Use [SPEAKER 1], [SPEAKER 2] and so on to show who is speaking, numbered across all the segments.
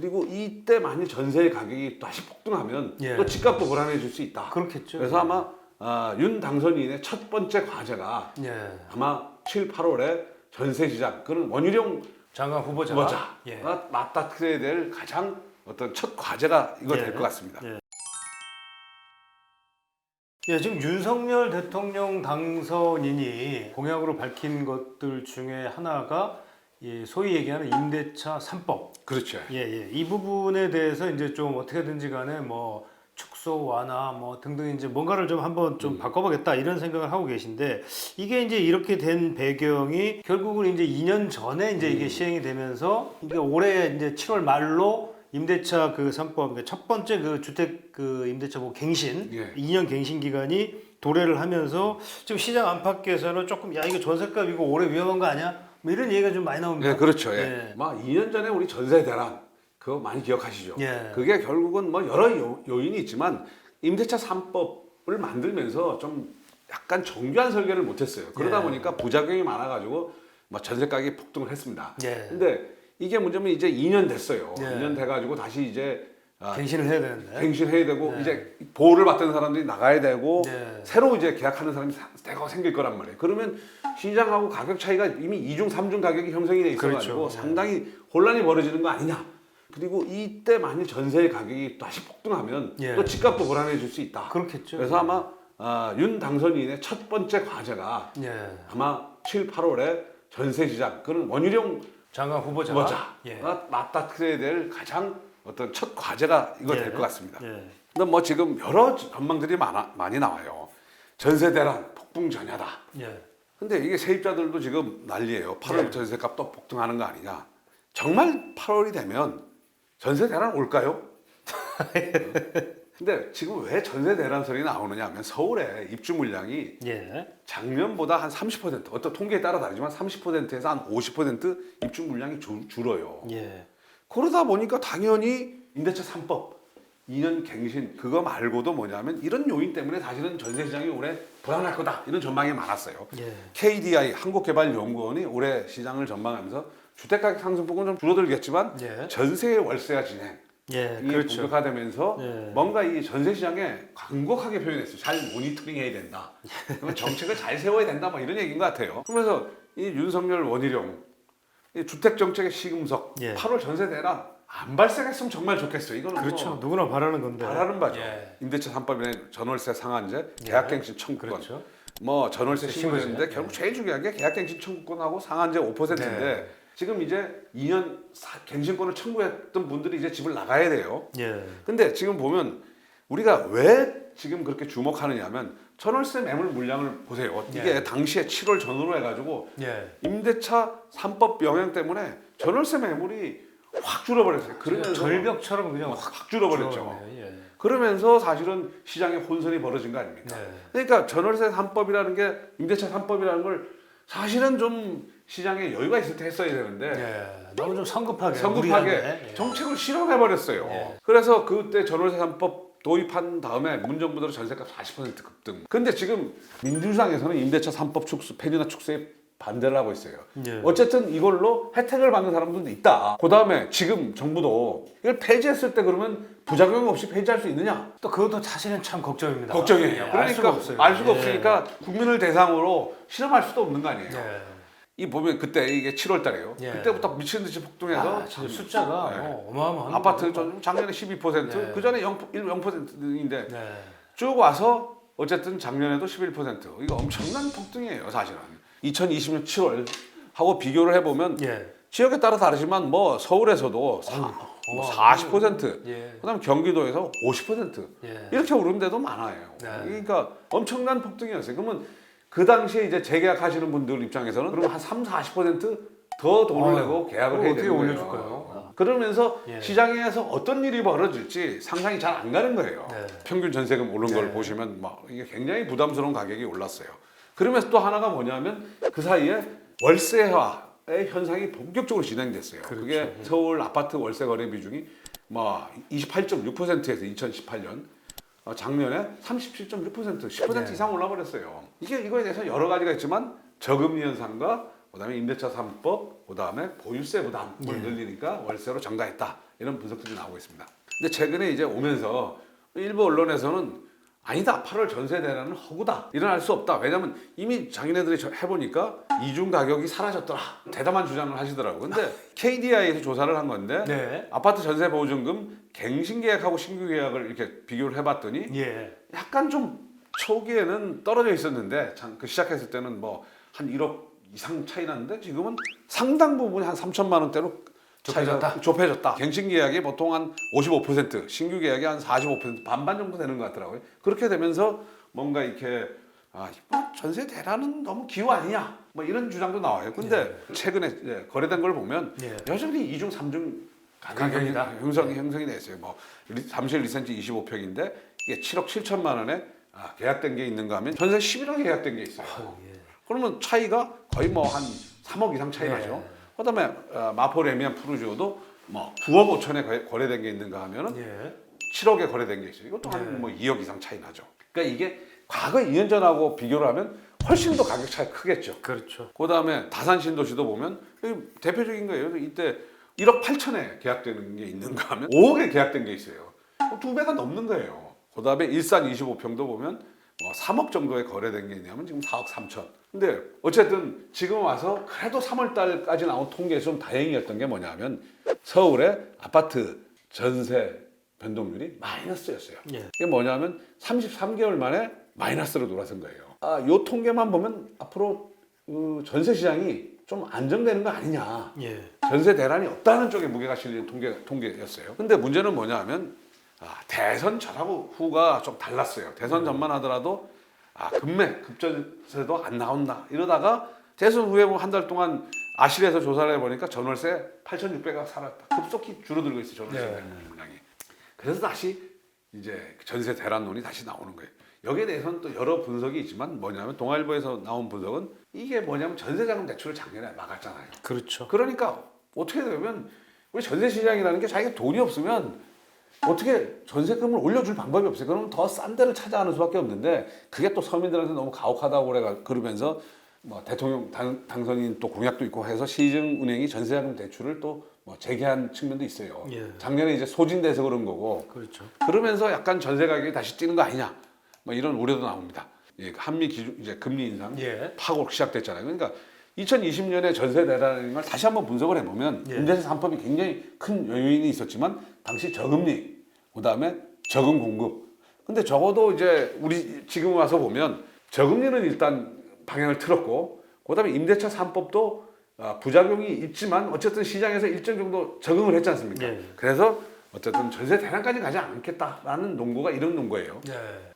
[SPEAKER 1] 그리고 이때 만일 전세 가격이 다시 폭등하면
[SPEAKER 2] 예.
[SPEAKER 1] 또 집값도 불안해질 수 있다.
[SPEAKER 2] 그렇겠죠.
[SPEAKER 1] 그래서 아마 윤 당선인의 첫 번째 과제가
[SPEAKER 2] 예.
[SPEAKER 1] 아마 7, 8월에 전세 시장, 그는 원희룡
[SPEAKER 2] 장관 후보자.
[SPEAKER 1] 후보자가
[SPEAKER 2] 예.
[SPEAKER 1] 맞닥뜨려야 될 가장 어떤 첫 과제가 이거
[SPEAKER 2] 예.
[SPEAKER 1] 될 것 같습니다.
[SPEAKER 2] 예. 예, 지금 윤석열 대통령 당선인이 공약으로 밝힌 것들 중에 하나가 소위 얘기하는 임대차 3법.
[SPEAKER 1] 그렇죠.
[SPEAKER 2] 예. 이 부분에 대해서 이제 좀 어떻게든지 간에 뭐 축소 완화 뭐 등등 이제 뭔가를 좀 한번 좀 바꿔보겠다 이런 생각을 하고 계신데 이게 이제 이렇게 된 배경이 결국은 이제 2년 전에 이제 이게 시행이 되면서 이게 올해 이제 7월 말로 임대차 그 3법 그러니까 첫 번째 그 주택 그 임대차 뭐 갱신
[SPEAKER 1] 예.
[SPEAKER 2] 2년 갱신 기간이 도래를 하면서 지금 시장 안팎에서는 조금 야 이거 전세값 이거 올해 위험한 거 아니야? 뭐 이런 얘기가 좀 많이 나옵니다.
[SPEAKER 1] 예, 그렇죠. 예.
[SPEAKER 2] 예.
[SPEAKER 1] 막 2년 전에 우리 전세 대란 그거 많이 기억하시죠?
[SPEAKER 2] 예.
[SPEAKER 1] 그게 결국은 뭐 여러 요인이 있지만 임대차 3법을 만들면서 좀 약간 정교한 설계를 못했어요. 그러다
[SPEAKER 2] 예.
[SPEAKER 1] 보니까 부작용이 많아가지고 뭐 전세 가격이 폭등을 했습니다.
[SPEAKER 2] 예.
[SPEAKER 1] 근데 이게 문제면 이제 2년 됐어요.
[SPEAKER 2] 예.
[SPEAKER 1] 2년 돼가지고 다시 이제
[SPEAKER 2] 갱신을 해야 되는데.
[SPEAKER 1] 갱신해야 되고
[SPEAKER 2] 네.
[SPEAKER 1] 이제 보호를 받던 사람들이 나가야 되고
[SPEAKER 2] 네.
[SPEAKER 1] 새로 이제 계약하는 사람이 대거 생길 거란 말이에요. 그러면 시장하고 가격 차이가 이미 2중, 3중 가격이 형성이 돼 있어가지고
[SPEAKER 2] 그렇죠.
[SPEAKER 1] 상당히 혼란이 벌어지는 거 아니냐. 그리고 이때 만일 전세 가격이 다시 폭등하면
[SPEAKER 2] 예.
[SPEAKER 1] 또 집값도 불안해질 수 있다.
[SPEAKER 2] 그렇겠죠.
[SPEAKER 1] 그래서 아마 윤 당선인의 첫 번째 과제가
[SPEAKER 2] 예.
[SPEAKER 1] 아마 7, 8월에 전세 시장, 그는 원희룡
[SPEAKER 2] 장관 후보자.
[SPEAKER 1] 후보자가
[SPEAKER 2] 예.
[SPEAKER 1] 맞닥뜨려야 될 가장 어떤 첫 과제가 이거
[SPEAKER 2] 예.
[SPEAKER 1] 될 것 같습니다.
[SPEAKER 2] 예.
[SPEAKER 1] 근데 뭐 지금 여러 전망들이 많이 나와요. 전세 대란 폭풍 전야다.
[SPEAKER 2] 예.
[SPEAKER 1] 근데 이게 세입자들도 지금 난리예요. 8월
[SPEAKER 2] 네.
[SPEAKER 1] 전세값 또 폭등하는 거 아니냐. 정말 8월이 되면 전세 대란 올까요? 근데 지금 왜 전세 대란 소리 나오느냐 하면 서울의 입주 물량이
[SPEAKER 2] 예.
[SPEAKER 1] 작년보다 한 30%, 어떤 통계에 따라 다르지만 30%에서 한 50% 입주 물량이 줄어요.
[SPEAKER 2] 예.
[SPEAKER 1] 그러다 보니까 당연히 임대차 3법 2년 갱신 그거 말고도 뭐냐면 이런 요인 때문에 사실은 전세 시장이 올해 불안할 거다 이런 전망이 많았어요.
[SPEAKER 2] 예.
[SPEAKER 1] KDI 한국개발연구원이 올해 시장을 전망하면서 주택가격 상승폭은 좀 줄어들겠지만
[SPEAKER 2] 예.
[SPEAKER 1] 전세 월세화 진행
[SPEAKER 2] 예.
[SPEAKER 1] 이
[SPEAKER 2] 그렇죠.
[SPEAKER 1] 본격화되면서
[SPEAKER 2] 예.
[SPEAKER 1] 뭔가 이 전세 시장에 강력하게 표현했어요. 잘 모니터링 해야 된다. 그러면 정책을 잘 세워야 된다. 뭐 이런 얘기인 것 같아요. 그러면서 이 윤석열 원희룡 이 주택 정책의 시금석
[SPEAKER 2] 예.
[SPEAKER 1] 8월 전세 대란 안 발생했으면 정말 좋겠어요. 이거는
[SPEAKER 2] 그렇죠.
[SPEAKER 1] 뭐
[SPEAKER 2] 누구나 바라는 건데.
[SPEAKER 1] 바라는 바죠.
[SPEAKER 2] 예.
[SPEAKER 1] 임대차 3법이나 전월세 상한제,
[SPEAKER 2] 예.
[SPEAKER 1] 계약갱신 청구권.
[SPEAKER 2] 그렇죠.
[SPEAKER 1] 뭐 전월세
[SPEAKER 2] 신고제.
[SPEAKER 1] 신고제인데
[SPEAKER 2] 예.
[SPEAKER 1] 결국 제일 중요한 게 계약갱신 청구권하고 상한제 5%인데
[SPEAKER 2] 네.
[SPEAKER 1] 지금 이제 2년 갱신권을 청구했던 분들이 이제 집을 나가야 돼요.
[SPEAKER 2] 예.
[SPEAKER 1] 근데 지금 보면 우리가 왜 지금 그렇게 주목하느냐면 전월세 매물 물량을 보세요. 이게
[SPEAKER 2] 예.
[SPEAKER 1] 당시에 7월 전후로 해가지고
[SPEAKER 2] 예.
[SPEAKER 1] 임대차 3법 영향 때문에 전월세 매물이 확 줄어버렸어요. 그러면서
[SPEAKER 2] 절벽처럼 그냥
[SPEAKER 1] 확 줄어버렸죠.
[SPEAKER 2] 줄어버렸네요. 예.
[SPEAKER 1] 그러면서 사실은 시장에 혼선이 벌어진 거 아닙니까?
[SPEAKER 2] 네.
[SPEAKER 1] 그러니까 전월세 3법이라는 게 임대차 3법이라는 걸 사실은 좀 시장에 여유가 있을 때 했어야 되는데
[SPEAKER 2] 예. 너무 좀 성급하게
[SPEAKER 1] 성급하게
[SPEAKER 2] 무리하게. 예.
[SPEAKER 1] 정책을 실현해 버렸어요.
[SPEAKER 2] 예.
[SPEAKER 1] 그래서 그때 전월세 3법 도입한 다음에 문정부대로 전세값 40% 급등. 근데 지금 민주당에서는 임대차 3법 축소 폐지나 축소에 반대를 하고 있어요.
[SPEAKER 2] 예.
[SPEAKER 1] 어쨌든 이걸로 혜택을 받는 사람들도 있다. 그 다음에 지금 정부도 이걸 폐지했을 때 그러면 부작용 없이 폐지할 수 있느냐?
[SPEAKER 2] 또 그것도 사실은 참 걱정입니다.
[SPEAKER 1] 걱정이에요.
[SPEAKER 2] 예,
[SPEAKER 1] 그러니까
[SPEAKER 2] 알 수가 없어요.
[SPEAKER 1] 알 수가
[SPEAKER 2] 예.
[SPEAKER 1] 없으니까 국민을 대상으로 실험할 수도 없는 거 아니에요.
[SPEAKER 2] 예.
[SPEAKER 1] 이 보면 그때 이게 7월 달이에요.
[SPEAKER 2] 예.
[SPEAKER 1] 그때부터 미친 듯이 폭등해서
[SPEAKER 2] 아, 진짜 숫자가
[SPEAKER 1] 네.
[SPEAKER 2] 어마어마한
[SPEAKER 1] 아파트
[SPEAKER 2] 거예요.
[SPEAKER 1] 작년에 12%,
[SPEAKER 2] 네.
[SPEAKER 1] 그 전에 0%인데
[SPEAKER 2] 네.
[SPEAKER 1] 쭉 와서 어쨌든 작년에도 11%. 이거 엄청난 폭등이에요, 사실은. 2020년 7월 하고 비교를 해보면
[SPEAKER 2] 예.
[SPEAKER 1] 지역에 따라 다르지만 뭐 서울에서도 뭐 40%,
[SPEAKER 2] 예.
[SPEAKER 1] 그다음에 경기도에서 50%
[SPEAKER 2] 예.
[SPEAKER 1] 이렇게 오른 데도 많아요.
[SPEAKER 2] 네.
[SPEAKER 1] 그러니까 엄청난 폭등이었어요. 그러면 그 당시에 이제 재계약하시는 분들 입장에서는 그러면 한 3, 40%더 돈을 내고 계약을 해야
[SPEAKER 2] 어떻게
[SPEAKER 1] 되는 거예요.
[SPEAKER 2] 올려줄까요?
[SPEAKER 1] 그러면서
[SPEAKER 2] 예.
[SPEAKER 1] 시장에서 어떤 일이 벌어질지 상상이 잘 안 가는 거예요.
[SPEAKER 2] 네.
[SPEAKER 1] 평균 전세금 오른 걸 보시면 막 이게 굉장히 부담스러운 가격이 올랐어요. 그러면서 또 하나가 뭐냐면 그 사이에 월세화의 현상이 본격적으로 진행됐어요.
[SPEAKER 2] 그렇죠.
[SPEAKER 1] 그게 서울 아파트 월세 거래 비중이 뭐 28.6%에서 2018년 작년에 37.6% 10%
[SPEAKER 2] 네.
[SPEAKER 1] 이상 올라버렸어요. 이거에 대해서 여러 가지가 있지만 저금리 현상과 그다음에 임대차 3법, 그다음에 보유세 부담을
[SPEAKER 2] 네.
[SPEAKER 1] 늘리니까 월세로 전가했다. 이런 분석들이 나오고 있습니다. 근데 최근에 이제 오면서 일부 언론에서는 아니다, 8월 전세 대란은 허구다, 일어날 수 없다. 왜냐면 이미 자기네들이 해보니까 이중 가격이 사라졌더라, 대담한 주장을 하시더라고. 근데 KDI에서 조사를 한 건데
[SPEAKER 2] 네.
[SPEAKER 1] 아파트 전세 보증금 갱신 계약하고 신규 계약을 이렇게 비교를 해봤더니
[SPEAKER 2] 예.
[SPEAKER 1] 약간 좀 초기에는 떨어져 있었는데 그 시작했을 때는 뭐 한 1억 이상 차이 났는데 지금은 상당 부분이 한 3천만 원대로 차이가 좁혀졌다. 갱신 계약이 보통 한 55%, 신규 계약이 한 45%, 반반 정도 되는 것 같더라고요. 그렇게 되면서 뭔가 이렇게 전세 대란은 너무 기후 아니냐, 뭐 이런 주장도 나와요. 근데 최근에 이제 거래된 걸 보면 여전히 2중, 3중
[SPEAKER 2] 가격이다.
[SPEAKER 1] 형성이 됐어요. 뭐 잠실 리센지 25평인데 이게 7억 7천만 원에 계약된 게 있는가 하면 전세 11억에 계약된 게 있어요. 그러면 차이가 거의 뭐 한 3억 이상 차이 나죠. 그다음에 마포 레미안 푸르지오도 뭐 9억 5천에 거래된 게 있는가 하면은 7억에 거래된 게 있어요. 이것도 한 뭐 2억 이상 차이 나죠. 그러니까 이게 과거 2년 전하고 비교를 하면 훨씬 더 가격 차이가 크겠죠.
[SPEAKER 2] 그렇죠.
[SPEAKER 1] 그다음에 다산 신도시도 보면 대표적인 거예요. 이때 1억 8천에 계약되는 게 있는가 하면 5억에 계약된 게 있어요. 2배가 넘는 거예요. 그다음에 일산 25평도 보면 3억 정도에 거래된 게 있냐면 지금 4억 3천. 근데 어쨌든 지금 와서 그래도 3월 달까지 나온 통계에서 좀 다행이었던 게 뭐냐면 서울의 아파트 전세 변동률이 마이너스였어요. 이게 뭐냐면 33개월 만에 마이너스로 돌아선 거예요. 요 통계만 보면 앞으로 전세 시장이 좀 안정되는 거 아니냐. 전세 대란이 없다는 쪽에 무게가 실린 통계였어요. 근데 문제는 뭐냐면 대선 전하고 후가 좀 달랐어요. 대선 전만 하더라도 급전세도 안 나온다 이러다가 대선 후에 한 달 동안 아실에서 조사를 해보니까 전월세 8,600억 살았다. 급속히 줄어들고 있어요. 전월세 물량이. 그래서 다시 이제 전세 대란론이 다시 나오는 거예요. 여기에 대해서는 또 여러 분석이 있지만 뭐냐면 동아일보에서 나온 분석은 이게 뭐냐면 전세자금 대출을 작년에 막았잖아요.
[SPEAKER 2] 그렇죠.
[SPEAKER 1] 그러니까 어떻게 되면 우리 전세 시장이라는 게 자기가 돈이 없으면 어떻게 전세금을 올려줄 방법이 없어요. 그러면 더 싼 데를 찾아가는 수밖에 없는데 그게 또 서민들한테 너무 가혹하다고 그러면서 뭐 대통령 당선인 또 공약도 있고 해서 시중은행이 전세자금 대출을 또 뭐 재개한 측면도 있어요. 작년에 이제 소진돼서 그런 거고.
[SPEAKER 2] 그렇죠.
[SPEAKER 1] 그러면서 약간 전세 가격이 다시 뛰는 거 아니냐, 뭐 이런 우려도 나옵니다. 한미 기준 이제 금리 인상 파고 시작됐잖아요. 그러니까 2020년에 전세 대란인 걸 다시 한번 분석을 해보면 임대차 3법이 굉장히 큰 요인이 있었지만 당시 저금리, 그다음에 적은 공급. 근데 적어도 이제 우리 지금 와서 보면 저금리는 일단 방향을 틀었고, 그다음에 임대차 3법도 부작용이 있지만 어쨌든 시장에서 일정 정도 적응을 했지 않습니까? 그래서 어쨌든 전세 대란까지 가지 않겠다라는 논거가 이런 논거예요.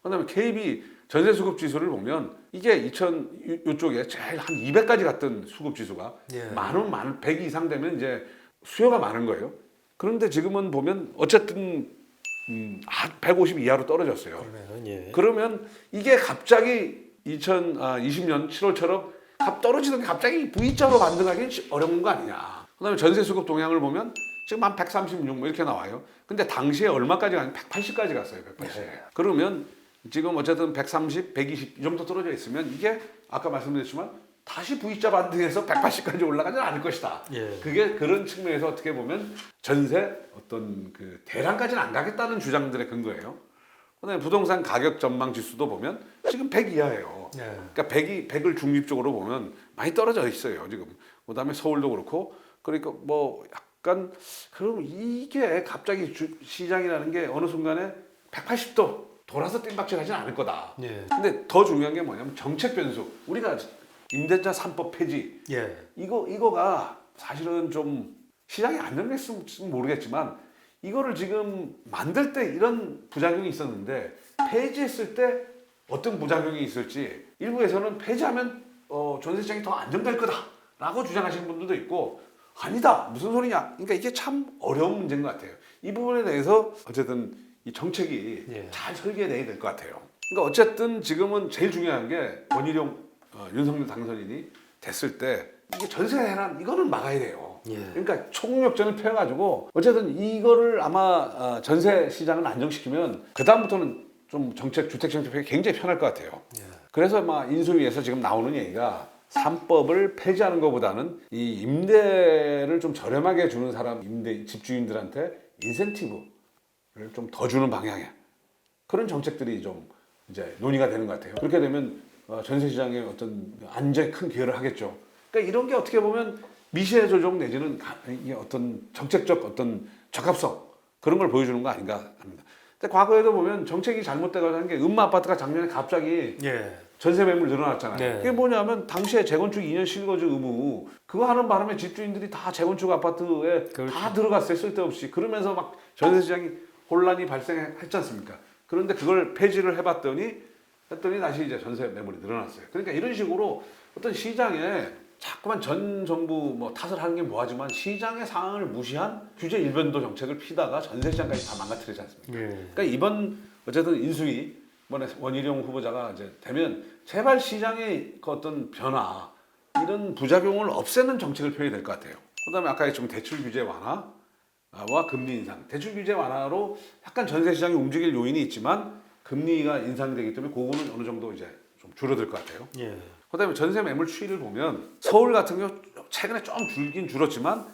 [SPEAKER 1] 그다음에 KB 전세 수급 지수를 보면 이게 이쪽에 제일 한 200까지 갔던 수급 지수가 많은 100 이상 되면 이제 수요가 많은 거예요. 그런데 지금은 보면 어쨌든 한 150 이하로 떨어졌어요. 그러면 이게 갑자기 2020년 7월처럼 떨어지던 게 갑자기 V자로 반등하기 어려운 거 아니냐. 그다음에 전세 수급 동향을 보면 지금 한 136 뭐 이렇게 나와요. 근데 당시에 얼마까지 가냐? 180까지 갔어요. 180. 그러면 지금 어쨌든 130, 120 이 정도 떨어져 있으면 이게 아까 말씀드렸지만 다시 V자 반등해서 180까지 올라가지 않을 것이다. 그게 그런 측면에서 어떻게 보면 전세 어떤 그 대란까지는 안 가겠다는 주장들의 근거예요. 그다음에 부동산 가격 전망 지수도 보면 지금 100 이하예요. 그러니까 100을 중립적으로 보면 많이 떨어져 있어요. 지금. 그다음에 서울도 그렇고, 그러니까 뭐 약간 그럼 이게 갑자기 시장이라는 게 어느 순간에 180도 돌아서 뜀박질하지는 않을 거다. 근데 더 중요한 게 뭐냐면 정책 변수. 우리가 임대차 3법 폐지. 이거가 사실은 좀 시장이 안정됐으면 모르겠지만 이거를 지금 만들 때 이런 부작용이 있었는데 폐지했을 때 어떤 부작용이 있을지 일부에서는 폐지하면 전세 시장이 더 안정될 거다라고 주장하시는 분들도 있고, 아니다 무슨 소리냐. 그러니까 이게 참 어려운 문제인 것 같아요. 이 부분에 대해서 어쨌든 이 정책이 잘 설계돼야 될 것 같아요. 그러니까 어쨌든 지금은 제일 중요한 게 원희룡 윤석열 당선인이 됐을 때 이게 전세 대란 이거는 막아야 돼요. 그러니까 총력전을 펴가지고 어쨌든 이거를 아마 전세 시장을 안정시키면 그 다음부터는 좀 주택 정책이 굉장히 편할 것 같아요. 그래서 막 인수위에서 지금 나오는 얘기가 3법을 폐지하는 것보다는 이 임대를 좀 저렴하게 주는 사람 집주인들한테 인센티브를 좀 더 주는 방향의 그런 정책들이 좀 이제 논의가 되는 것 같아요. 그렇게 되면 전세 시장에 어떤 안정에 큰 기여를 하겠죠. 그러니까 이런 게 어떻게 보면 미세 조정 내지는 이게 어떤 정책적 어떤 적합성 그런 걸 보여주는 거 아닌가 합니다. 근데 과거에도 보면 정책이 잘못돼가지고 한 게 음마 아파트가 작년에 갑자기
[SPEAKER 2] 예.
[SPEAKER 1] 전세 매물 늘어났잖아요.
[SPEAKER 2] 네.
[SPEAKER 1] 그게 뭐냐면 당시에 재건축 2년 실거주 의무 그거 하는 바람에 집주인들이 다 재건축 아파트에
[SPEAKER 2] 그렇죠.
[SPEAKER 1] 다 들어갔어요. 쓸데없이. 그러면서 막 전세 시장이 혼란이 발생했지 않습니까? 그런데 그걸 폐지를 했더니 다시 이제 전세 매물이 늘어났어요. 그러니까 이런 식으로 어떤 시장에 자꾸만 전 정부 뭐 탓을 하는 게 뭐하지만 시장의 상황을 무시한 규제 일변도 정책을 피다가 전세 시장까지 다 망가뜨리지 않습니까?
[SPEAKER 2] 예.
[SPEAKER 1] 그러니까 이번 어쨌든 인수위 이번에 원희룡 후보자가 이제 되면 제발 시장의 그 어떤 변화 이런 부작용을 없애는 정책을 펴야 될 것 같아요. 그다음에 아까 얘기했지만 대출 규제 완화와 금리 인상. 대출 규제 완화로 약간 전세 시장이 움직일 요인이 있지만 금리가 인상되기 때문에 그거는 어느 정도 이제 좀 줄어들 것 같아요.
[SPEAKER 2] 예.
[SPEAKER 1] 그다음에 전세 매물 추이를 보면 서울 같은 경우 최근에 좀 줄긴 줄었지만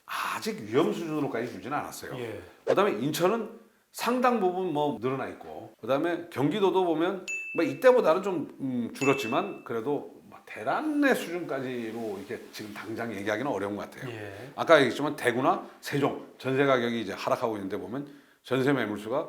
[SPEAKER 1] 아직 위험 수준으로까지 줄지는 않았어요.
[SPEAKER 2] 예.
[SPEAKER 1] 그다음에 인천은 상당 부분 뭐 늘어나 있고 그다음에 경기도도 보면 뭐 이때보다는 좀 줄었지만 그래도 뭐 대란의 수준까지로 이렇게 지금 당장 얘기하기는 어려운 것 같아요.
[SPEAKER 2] 예.
[SPEAKER 1] 아까 얘기했지만 대구나 세종 전세 가격이 이제 하락하고 있는데 보면 전세 매물수가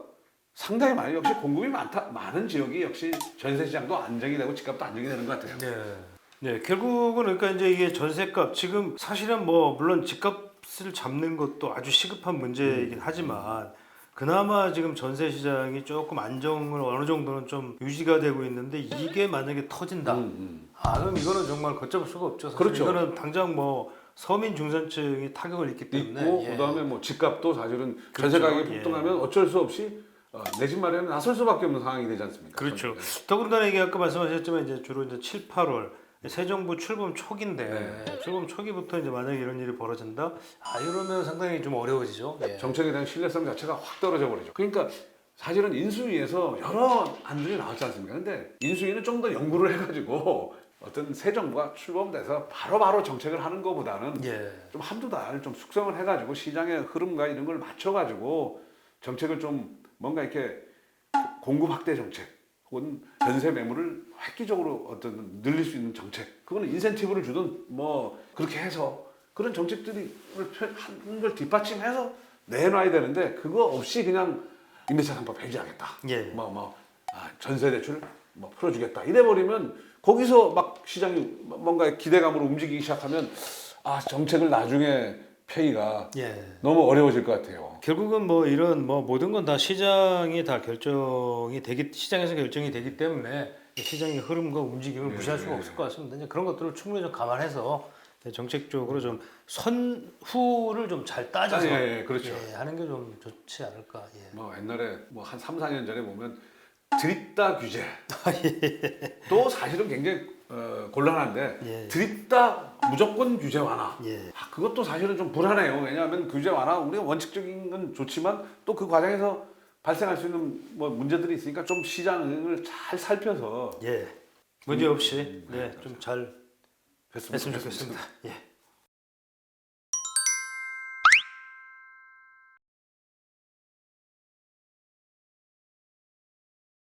[SPEAKER 1] 상당히 많이 역시 공급이 많은 지역이 역시 전세 시장도 안정이 되고 집값도 안정이 되는 것 같아요.
[SPEAKER 2] 네. 네, 결국은 그러니까 이제 이게 전세값 지금 사실은 뭐 물론 집값을 잡는 것도 아주 시급한 문제이긴 하지만 그나마 지금 전세 시장이 조금 안정을 어느 정도는 좀 유지가 되고 있는데 이게 만약에 터진다. 그럼 이거는 정말 걷잡을 수가 없죠. 사실
[SPEAKER 1] 그렇죠.
[SPEAKER 2] 이거는 당장 뭐 서민 중산층이 타격을 입기 때문에
[SPEAKER 1] 있고
[SPEAKER 2] 예.
[SPEAKER 1] 그다음에 뭐 집값도 사실은
[SPEAKER 2] 그렇죠.
[SPEAKER 1] 전세 가격이
[SPEAKER 2] 예.
[SPEAKER 1] 폭등하면 어쩔 수 없이 내 집 마련에 나설 수밖에 없는 상황이 되지 않습니까?
[SPEAKER 2] 그렇죠. 더군다나 이게 아까 말씀하셨지만 이제 주로 이제 7, 8월 새 정부 출범 초기인데 출범 초기부터 이제 만약에 이런 일이 벌어진다, 이러면 상당히 좀 어려워지죠. 예.
[SPEAKER 1] 정책에 대한 신뢰성 자체가 확 떨어져 버리죠. 그러니까 사실은 인수위에서 여러 안들이 나왔지 않습니까? 근데 인수위는 좀 더 연구를 해가지고 어떤 새 정부가 출범돼서 바로바로 정책을 하는 것보다는
[SPEAKER 2] 예.
[SPEAKER 1] 좀 한두 달 좀 숙성을 해가지고 시장의 흐름과 이런 걸 맞춰가지고 정책을 좀 뭔가 이렇게 공급 확대 정책 혹은 전세 매물을 획기적으로 어떤 늘릴 수 있는 정책 그거는 인센티브를 주든 뭐 그렇게 해서 그런 정책들이 하는 걸 뒷받침해서 내놔야 되는데 그거 없이 그냥 임대차 3법 폐지하겠다.
[SPEAKER 2] 예.
[SPEAKER 1] 전세 대출 뭐 풀어주겠다. 이래 버리면 거기서 막 시장이 뭔가 기대감으로 움직이기 시작하면 정책을 나중에 폐기가
[SPEAKER 2] 예.
[SPEAKER 1] 너무 어려워질 것 같아요.
[SPEAKER 2] 결국은 뭐 이런 뭐 모든 건 다 시장이 다 시장에서 결정이 되기 때문에 시장의 흐름과 움직임을 무시할 수가 없을 것 같습니다. 이제 그런 것들을 충분히 좀 감안해서 정책적으로 좀 선후를 좀 잘 따져서
[SPEAKER 1] 그렇죠.
[SPEAKER 2] 하는 게 좀 좋지 않을까. 예.
[SPEAKER 1] 뭐 옛날에 뭐 한 3, 4년 전에 보면 드립다 규제 또 사실은 굉장히 곤란한데
[SPEAKER 2] 예.
[SPEAKER 1] 드립다 무조건 규제 완화
[SPEAKER 2] 예.
[SPEAKER 1] 그것도 사실은 좀 불안해요. 왜냐하면 규제 완화 우리가 원칙적인 건 좋지만 또 그 과정에서 발생할 수 있는 뭐 문제들이 있으니까 좀 시장을 잘 살펴서
[SPEAKER 2] 문제 없이 좀 잘
[SPEAKER 1] 됐으면
[SPEAKER 2] 했으면 좋겠습니다. 예.